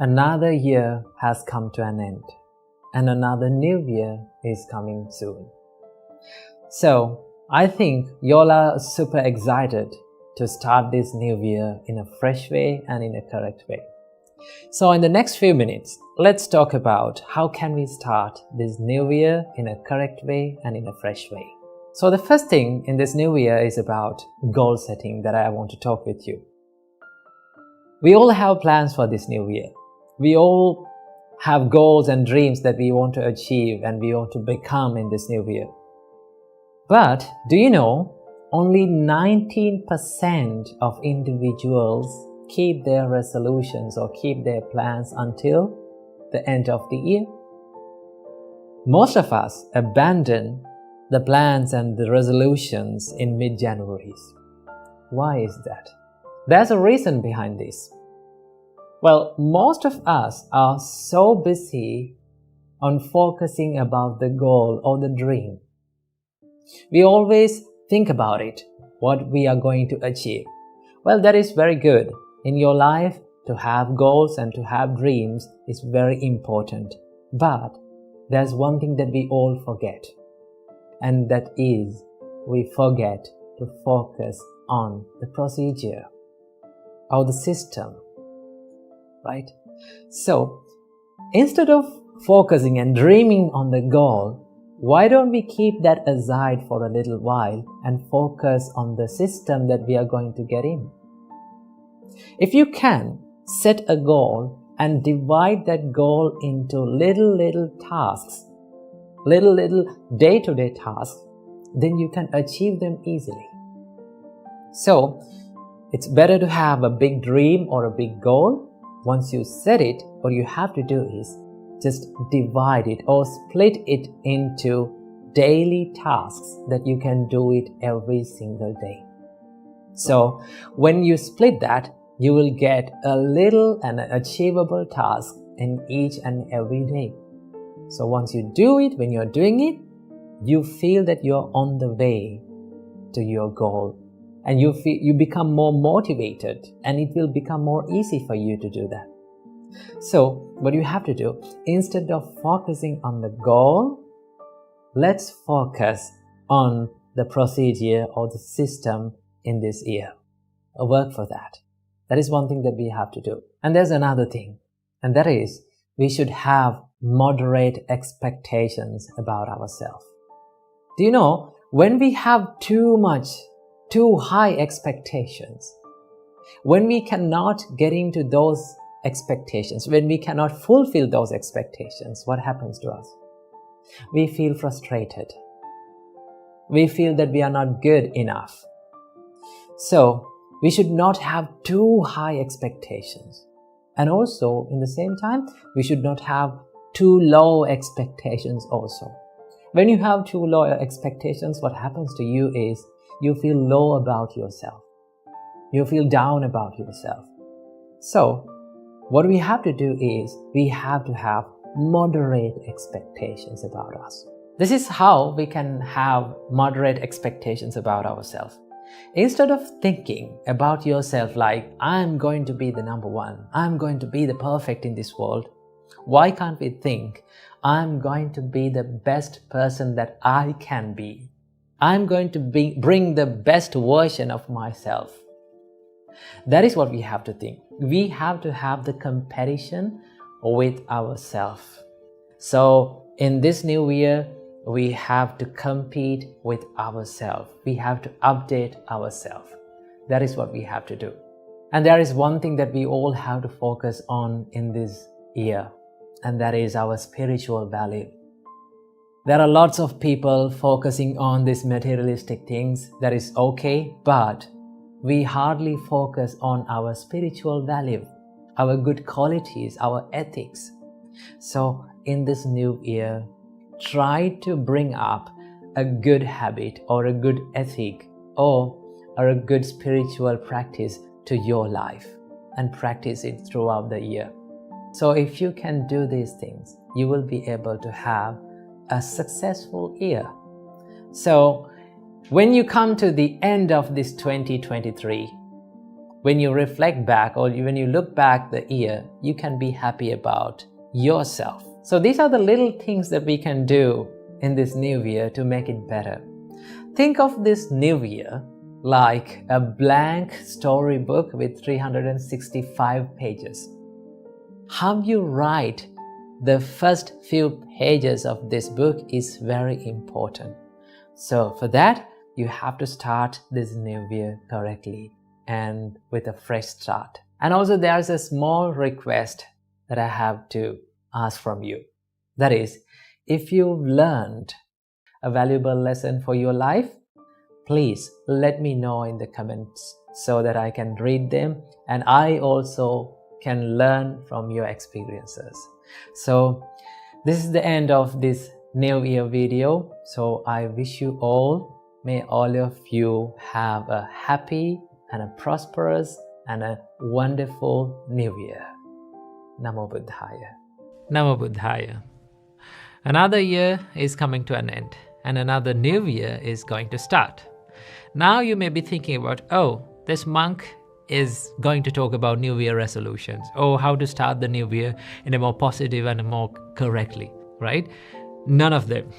Another year has come to an end, and another new year is coming soon. So, I think you all are super excited to start this new year in a fresh way and in a correct way. So, in the next few minutes, let's talk about how can we start this new year in a correct way and in a fresh way. So, the first thing in this new year is about goal setting that I want to talk with you. We all have plans for this new year. We all have goals and dreams that we want to achieve and we want to become in this new year. But do you know, only 19% of individuals keep their resolutions or keep their plans until the end of the year. Most of us abandon the plans and the resolutions in mid-January. Why is that? There's a reason behind this. Well, most of us are so busy on focusing about the goal or the dream. We always think about it, what we are going to achieve. Well, that is very good. In your life, to have goals and to have dreams is very important. But there's one thing that we all forget. And that is, we forget to focus on the procedure or the system. Right? So, instead of focusing and dreaming on the goal, why don't we keep that aside for a little while and focus on the system that we are going to get in? If you can set a goal and divide that goal into little tasks, little day-to-day tasks, then you can achieve them easily. So, it's better to have a big dream or a big goal. Once you set it, what you have to do is just divide it or split it into daily tasks that you can do it every single day. So when you split that, you will get a little and achievable task in each and every day. So once you do it, when you're doing it, you feel that you're on the way to your goal. And you become more motivated and it will become more easy for you to do that. So, what you have to do, instead of focusing on the goal, let's focus on the procedure or the system in this year. Work for that. That is one thing that we have to do. And there's another thing, and that is, we should have moderate expectations about ourselves. Do you know, when we have too high expectations, when we cannot get into those expectations, when we cannot fulfill those expectations, what happens to us? We feel frustrated. We feel that we are not good enough. So, we should not have too high expectations. And also, in the same time, we should not have too low expectations also. When you have too low expectations, what happens to you is, you feel low about yourself. You feel down about yourself. So, what we have to do is, we have to have moderate expectations about us. This is how we can have moderate expectations about ourselves. Instead of thinking about yourself like, I'm going to be the number one, I'm going to be the perfect in this world, why can't we think, I'm going to be the best person that I can be? I'm going to bring the best version of myself. That is what we have to think. We have to have the comparison with ourselves. So, in this new year, we have to compete with ourselves. We have to update ourselves. That is what we have to do. And there is one thing that we all have to focus on in this year, and that is our spiritual value. There are lots of people focusing on these materialistic things. That is okay, but we hardly focus on our spiritual value, our good qualities, our ethics. So, in this new year, try to bring up a good habit or a good ethic or a good spiritual practice to your life and practice it throughout the year. So, if you can do these things, you will be able to have a successful year. So, when you come to the end of this 2023, when you reflect back or when you look back the year, you can be happy about yourself. So these are the little things that we can do in this new year to make it better. Think of this new year like a blank storybook with 365 pages. How you write the first few pages of this book is very important. So for that, you have to start this new year correctly and with a fresh start. And also there's a small request that I have to ask from you. That is, if you've learned a valuable lesson for your life, please let me know in the comments so that I can read them and I also can learn from your experiences. So this is the end of this New Year video. So I wish you all, may all of you have a happy and a prosperous and a wonderful New Year. Namo Buddhaya. Namo Buddhaya. Another year is coming to an end and another new year is going to start. Now you may be thinking about, oh, this monk is going to talk about New Year resolutions, or how to start the new year in a more positive and a more correctly, right? None of them.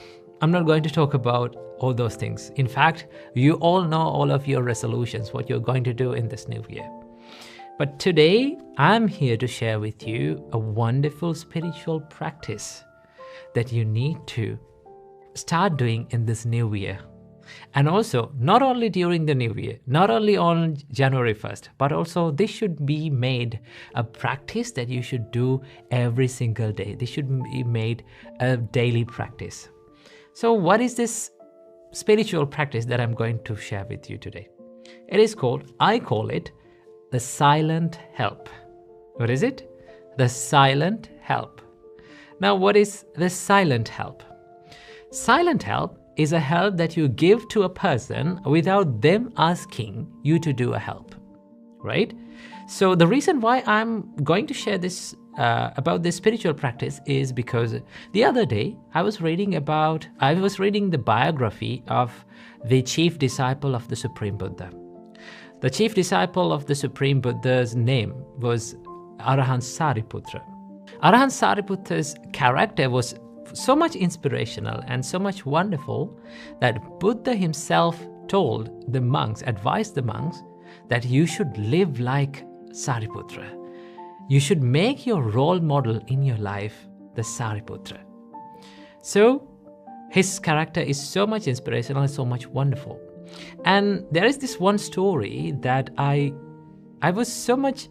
I'm not going to talk about all those things. In fact, you all know all of your resolutions, what you're going to do in this new year. But today, I'm here to share with you a wonderful spiritual practice that you need to start doing in this new year. And also, not only during the new year, not only on January 1st, but also this should be made a practice that you should do every single day. This should be made a daily practice. So what is this spiritual practice that I'm going to share with you today? It is called, I call it, the silent help. What is it? The silent help. Now, what is the silent help? Silent help is a help that you give to a person without them asking you to do a help, right? So the reason why I'm going to share this about this spiritual practice is because the other day I was reading the biography of the chief disciple of the Supreme Buddha. The chief disciple of the Supreme Buddha's name was Arahant Sariputra. Arahant Sariputra's character was so much inspirational and so much wonderful that Buddha himself advised the monks that you should live like Sariputra. You should make your role model in your life the Sariputra. So his character is so much inspirational and so much wonderful. And there is this one story that I was so much,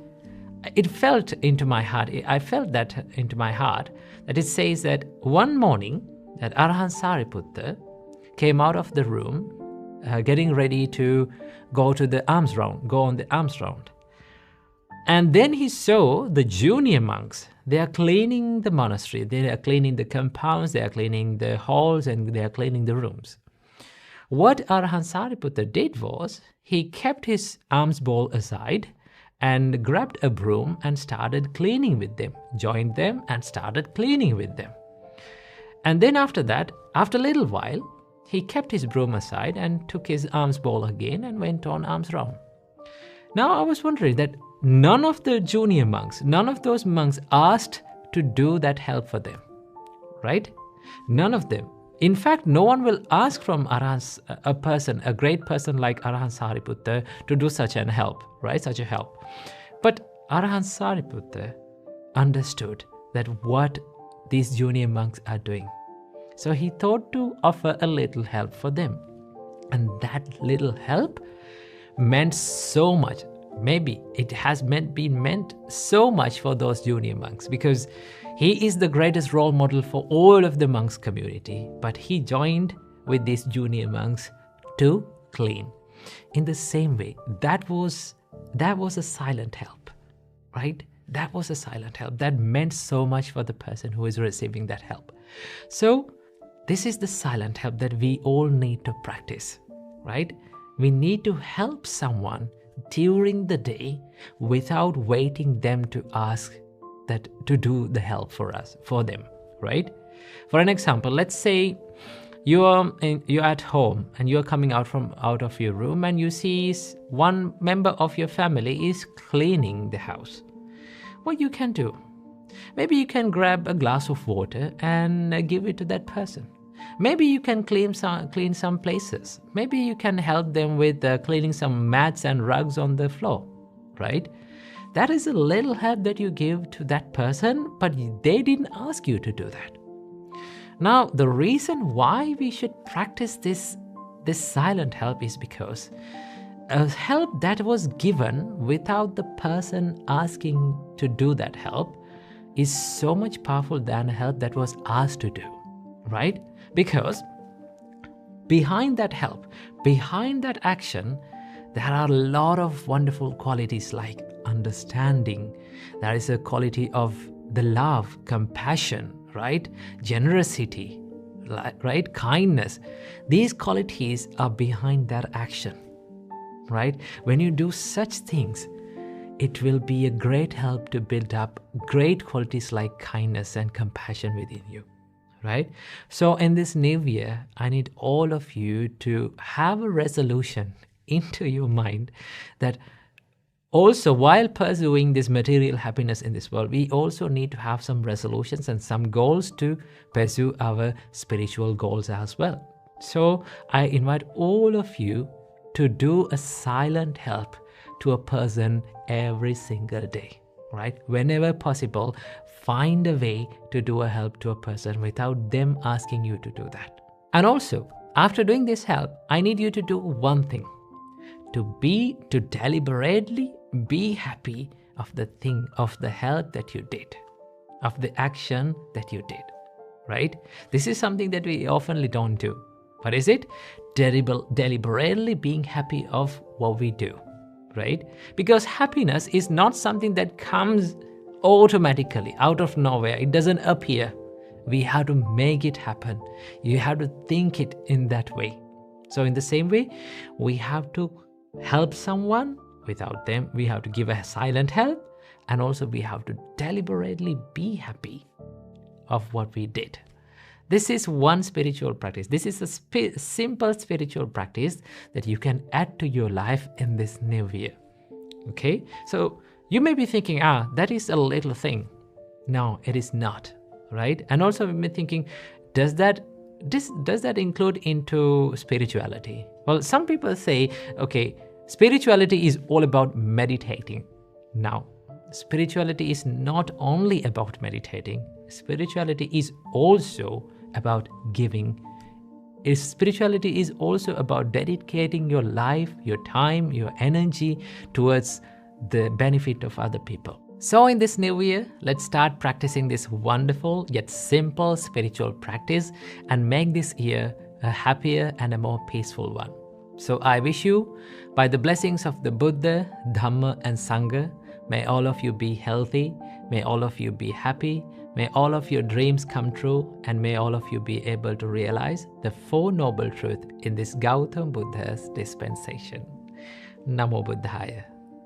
it felt into my heart. I felt that into my heart that it says that one morning that Arahant Sariputra came out of the room getting ready to go on the alms round. And then he saw the junior monks. They are cleaning the monastery. They are cleaning the compounds. They are cleaning the halls and they are cleaning the rooms. What Arahant Sariputra did was he kept his alms bowl aside and grabbed a broom and started cleaning with them, joined them and started cleaning with them. And then after that, after a little while, he kept his broom aside and took his alms bowl again and went on alms round. Now I was wondering that none of the junior monks, none of those monks asked to do that help for them, right? None of them. In fact, no one will ask from a great person like Arahant Sariputra to do such an help, right? Such a help. But Arahant Sariputra understood that what these junior monks are doing. So he thought to offer a little help for them. And that little help meant so much. Maybe it has been meant so much for those junior monks because he is the greatest role model for all of the monks community. But he joined with these junior monks to clean. In the same way, that was a silent help, right? That was a silent help. That meant so much for the person who is receiving that help. So this is the silent help that we all need to practice, right? We need to help someone during the day without waiting them to ask that to do the help for them, right? For an example, let's say you're at home and you're coming out of your room and you see one member of your family is cleaning the house. What you can do? Maybe you can grab a glass of water and give it to that person. Maybe you can clean some places. Maybe you can help them with cleaning some mats and rugs on the floor, right? That is a little help that you give to that person, but they didn't ask you to do that. Now, the reason why we should practice this silent help is because a help that was given without the person asking to do that help is so much powerful than a help that was asked to do, right? Because behind that help, behind that action, there are a lot of wonderful qualities like understanding. There is a quality of the love, compassion, right? Generosity, right? Kindness. These qualities are behind that action, right? When you do such things, it will be a great help to build up great qualities like kindness and compassion within you, right? So in this new year, I need all of you to have a resolution into your mind that also, while pursuing this material happiness in this world, we also need to have some resolutions and some goals to pursue our spiritual goals as well. So I invite all of you to do a silent help to a person every single day, right? Whenever possible, find a way to do a help to a person without them asking you to do that. And also, after doing this help, I need you to do one thing. To deliberately be happy of the help that you did, of the action that you did, right? This is something that we oftenly don't do. What is it? Deliberately being happy of what we do, right? Because happiness is not something that comes automatically out of nowhere. It doesn't appear. We have to make it happen. You have to think it in that way. So in the same way, we have to help someone without them. We have to give a silent help, and also we have to deliberately be happy of what we did. This is one spiritual practice. This is a simple spiritual practice that you can add to your life in this new year. Okay? So you may be thinking, that is a little thing. No, it is not, right? And also you may be thinking, does that include into spirituality? Well, some people say, okay, spirituality is all about meditating. Now, spirituality is not only about meditating. Spirituality is also about giving. Spirituality is also about dedicating your life, your time, your energy towards the benefit of other people. So in this new year, let's start practicing this wonderful yet simple spiritual practice and make this year a happier and a more peaceful one. So I wish you, by the blessings of the Buddha, Dhamma and Sangha, may all of you be healthy, may all of you be happy, may all of your dreams come true, and may all of you be able to realize the Four Noble Truths in this Gautam Buddha's dispensation. Namo Buddhaya.